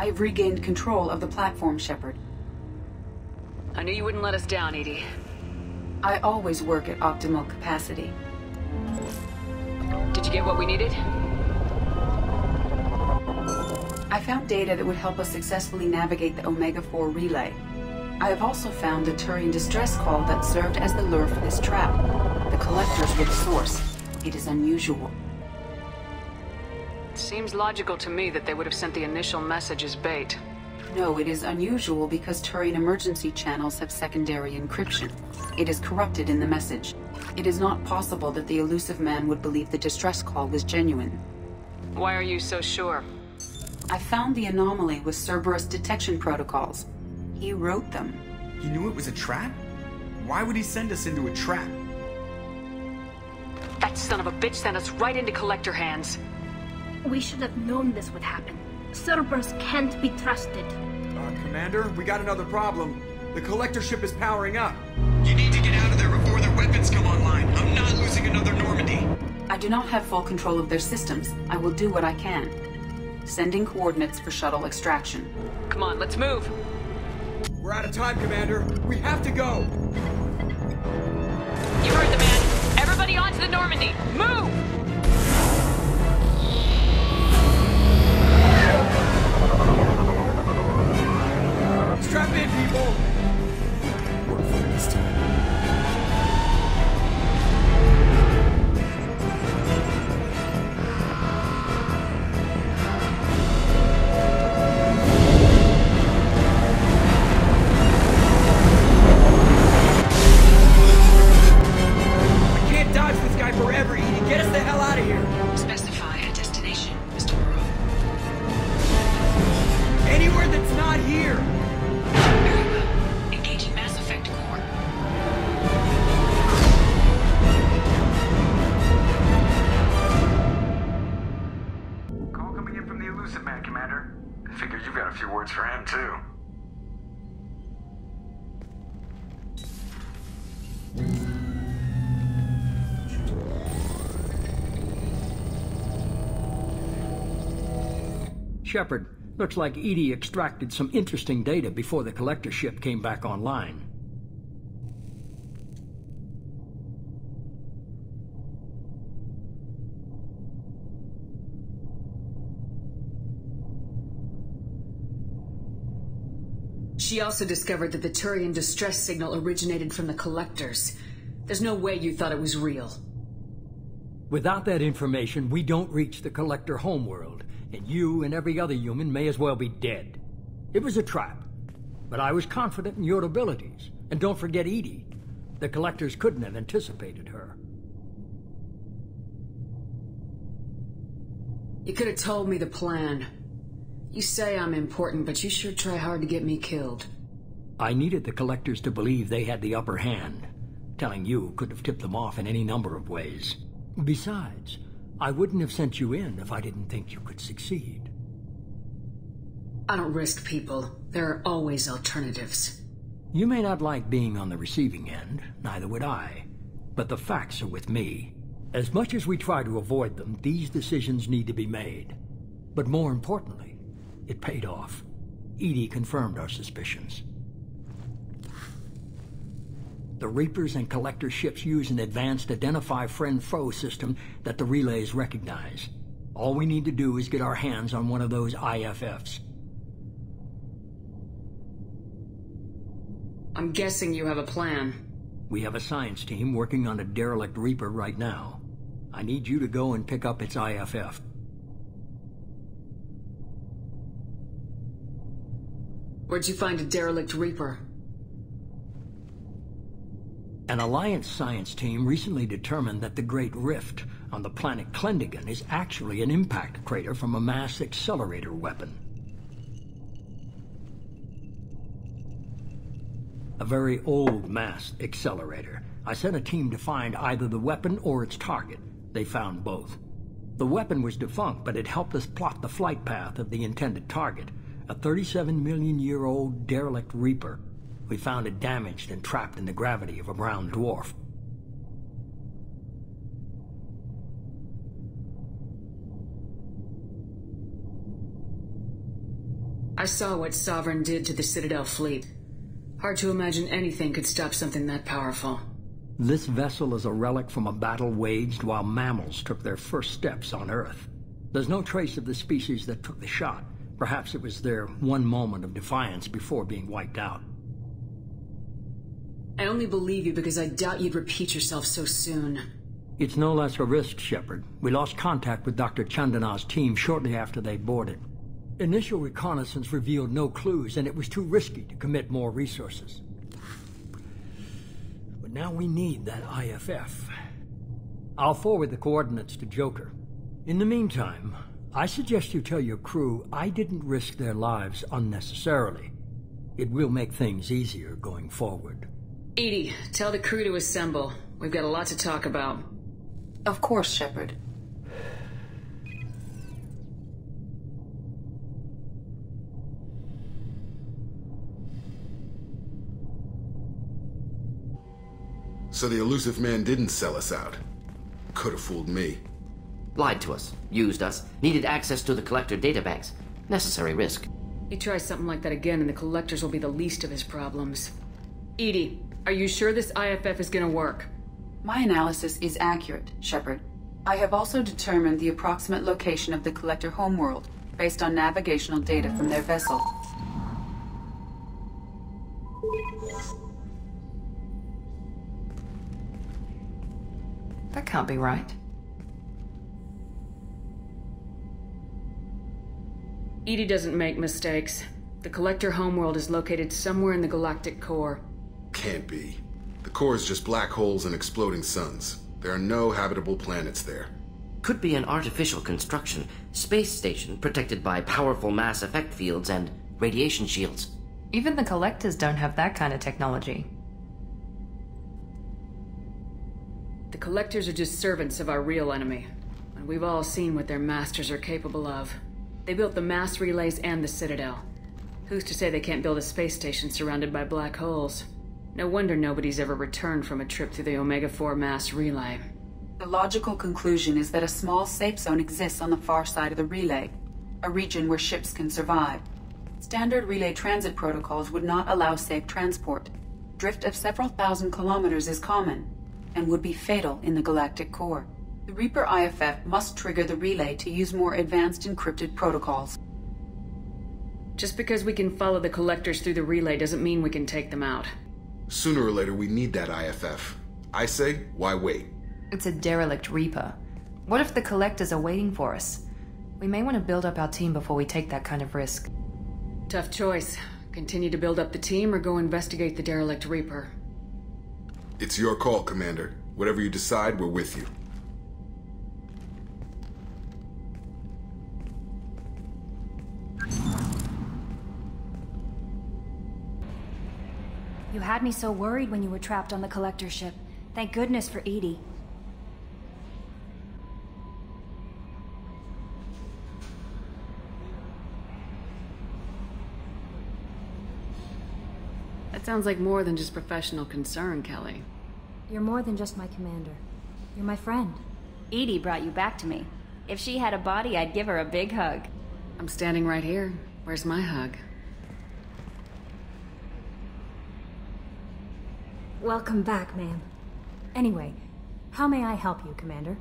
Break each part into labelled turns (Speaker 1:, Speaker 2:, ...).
Speaker 1: I've regained control of the platform, Shepard.
Speaker 2: I knew you wouldn't let us down, Edie.
Speaker 1: I always work at optimal capacity.
Speaker 2: Did you get what we needed?
Speaker 1: I found data that would help us successfully navigate the Omega-4 relay. I have also found a Turian distress call that served as the lure for this trap. The Collectors were the source. It is unusual.
Speaker 2: Seems logical to me that they would have sent the initial message as bait.
Speaker 1: No, it is unusual because Turian emergency channels have secondary encryption. It is corrupted in the message. It is not possible that the Illusive man would believe the distress call was genuine.
Speaker 2: Why are you so sure?
Speaker 1: I found the anomaly with Cerberus detection protocols. He wrote them.
Speaker 3: He knew it was a trap? Why would he send us into a trap?
Speaker 2: That son of a bitch sent us right into Collector hands.
Speaker 4: We should have known this would happen. Cerberus can't be trusted.
Speaker 3: Commander, we got another problem. The Collector ship is powering up.
Speaker 5: You need to get out of there before their weapons come online. I'm not losing another Normandy.
Speaker 1: I do not have full control of their systems. I will do what I can. Sending coordinates for shuttle extraction.
Speaker 2: Come on, let's move.
Speaker 3: We're out of time, Commander. We have to go.
Speaker 2: You heard the man. Everybody onto the Normandy. Move!
Speaker 3: Strap in, people! Work for this time. We can't dodge this guy forever, Edie. Get us the hell out of here!
Speaker 1: Specify a destination, Mr. Burrow.
Speaker 3: Anywhere that's not here!
Speaker 1: Very well. Engaging Mass Effect core.
Speaker 6: Call coming in from the Illusive man, Commander. I figure you've got a few words for him, too.
Speaker 7: Shepard, looks like Edie extracted some interesting data before the Collector ship came back online.
Speaker 2: She also discovered that the Turian distress signal originated from the Collectors. There's no way you thought it was real.
Speaker 7: Without that information, we don't reach the Collector homeworld, and you and every other human may as well be dead. It was a trap, but I was confident in your abilities. And don't forget Edie. The Collectors couldn't have anticipated her.
Speaker 2: You could have told me the plan. You say I'm important, but you sure try hard to get me killed.
Speaker 7: I needed the Collectors to believe they had the upper hand. Telling you could have tipped them off in any number of ways. Besides, I wouldn't have sent you in if I didn't think you could succeed.
Speaker 2: I don't risk people. There are always alternatives.
Speaker 7: You may not like being on the receiving end, neither would I. But the facts are with me. As much as we try to avoid them, these decisions need to be made. But more importantly, it paid off. Edie confirmed our suspicions. The Reapers and Collector ships use an advanced Identify Friend-Foe system that the relays recognize. All we need to do is get our hands on one of those IFFs.
Speaker 2: I'm guessing you have a plan.
Speaker 7: We have a science team working on a derelict Reaper right now. I need you to go and pick up its IFF.
Speaker 2: Where'd you find a derelict Reaper?
Speaker 7: An Alliance science team recently determined that the Great Rift on the planet Klendigan is actually an impact crater from a mass accelerator weapon. A very old mass accelerator. I sent a team to find either the weapon or its target. They found both. The weapon was defunct, but it helped us plot the flight path of the intended target, a 37-million-year-old derelict Reaper. We found it damaged and trapped in the gravity of a brown dwarf.
Speaker 2: I saw what Sovereign did to the Citadel fleet. Hard to imagine anything could stop something that powerful.
Speaker 7: This vessel is a relic from a battle waged while mammals took their first steps on Earth. There's no trace of the species that took the shot. Perhaps it was their one moment of defiance before being wiped out.
Speaker 2: I only believe you because I doubt you'd repeat yourself so soon.
Speaker 7: It's no less a risk, Shepard. We lost contact with Dr. Chandana's team shortly after they boarded. Initial reconnaissance revealed no clues, and it was too risky to commit more resources. But now we need that IFF. I'll forward the coordinates to Joker. In the meantime, I suggest you tell your crew I didn't risk their lives unnecessarily. It will make things easier going forward.
Speaker 2: Edie, tell the crew to assemble. We've got a lot to talk about.
Speaker 1: Of course, Shepard.
Speaker 8: So the Illusive man didn't sell us out. Could have fooled me.
Speaker 9: Lied to us, used us, needed access to the Collector databanks. Necessary risk.
Speaker 2: He tries something like that again and the Collectors will be the least of his problems. Edie, are you sure this IFF is gonna work?
Speaker 1: My analysis is accurate, Shepard. I have also determined the approximate location of the Collector homeworld, based on navigational data from their vessel.
Speaker 10: That can't be right.
Speaker 2: Edie doesn't make mistakes. The Collector homeworld is located somewhere in the galactic core.
Speaker 8: Can't be. The core is just black holes and exploding suns. There are no habitable planets there.
Speaker 9: Could be an artificial construction, space station protected by powerful mass effect fields and radiation shields.
Speaker 10: Even the Collectors don't have that kind of technology.
Speaker 2: The Collectors are just servants of our real enemy, and we've all seen what their masters are capable of. They built the mass relays and the Citadel. Who's to say they can't build a space station surrounded by black holes? No wonder nobody's ever returned from a trip through the Omega-4 mass relay.
Speaker 1: The logical conclusion is that a small safe zone exists on the far side of the relay, a region where ships can survive. Standard relay transit protocols would not allow safe transport. Drift of several thousand kilometers is common, and would be fatal in the galactic core. The Reaper IFF must trigger the relay to use more advanced encrypted protocols.
Speaker 2: Just because we can follow the Collectors through the relay doesn't mean we can take them out.
Speaker 8: Sooner or later, we need that IFF. I say, why wait?
Speaker 10: It's a derelict Reaper. What if the Collectors are waiting for us? We may want to build up our team before we take that kind of risk.
Speaker 2: Tough choice. Continue to build up the team or go investigate the derelict Reaper.
Speaker 8: It's your call, Commander. Whatever you decide, we're with you.
Speaker 11: You had me so worried when you were trapped on the Collector ship. Thank goodness for Edie.
Speaker 2: That sounds like more than just professional concern, Kelly.
Speaker 11: You're more than just my commander. You're my friend.
Speaker 12: Edie brought you back to me. If she had a body, I'd give her a big hug.
Speaker 2: I'm standing right here. Where's my hug?
Speaker 11: Welcome back, ma'am. Anyway, how may I help you, Commander?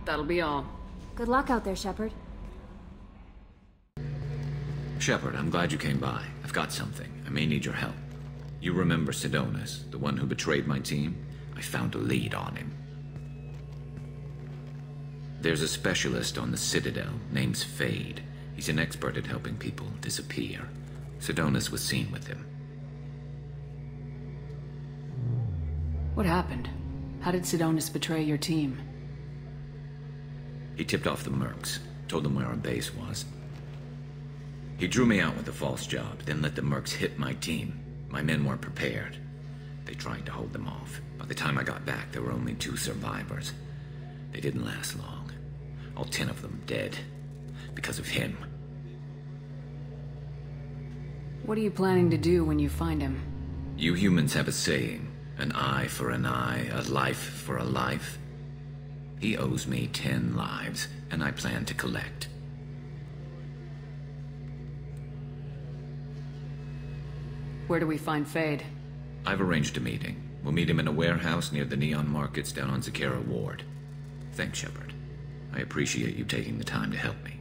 Speaker 2: That'll be all.
Speaker 11: Good luck out there, Shepard.
Speaker 13: Shepard, I'm glad you came by. I've got something. I may need your help. You remember Sidonis, the one who betrayed my team? I found a lead on him. There's a specialist on the Citadel, name's Fade. He's an expert at helping people disappear. Sidonis was seen with him.
Speaker 2: What happened? How did Sidonis betray your team?
Speaker 13: He tipped off the mercs, told them where our base was. He drew me out with a false job, then let the mercs hit my team. My men weren't prepared. They tried to hold them off. By the time I got back, there were only 2 survivors. They didn't last long. All 10 of them dead. Because of him.
Speaker 2: What are you planning to do when you find him?
Speaker 13: You humans have a saying, an eye for an eye, a life for a life. He owes me 10 lives, and I plan to collect.
Speaker 2: Where do we find Fade?
Speaker 13: I've arranged a meeting. We'll meet him in a warehouse near the Neon Markets down on Zakera Ward. Thanks, Shepard. I appreciate you taking the time to help me.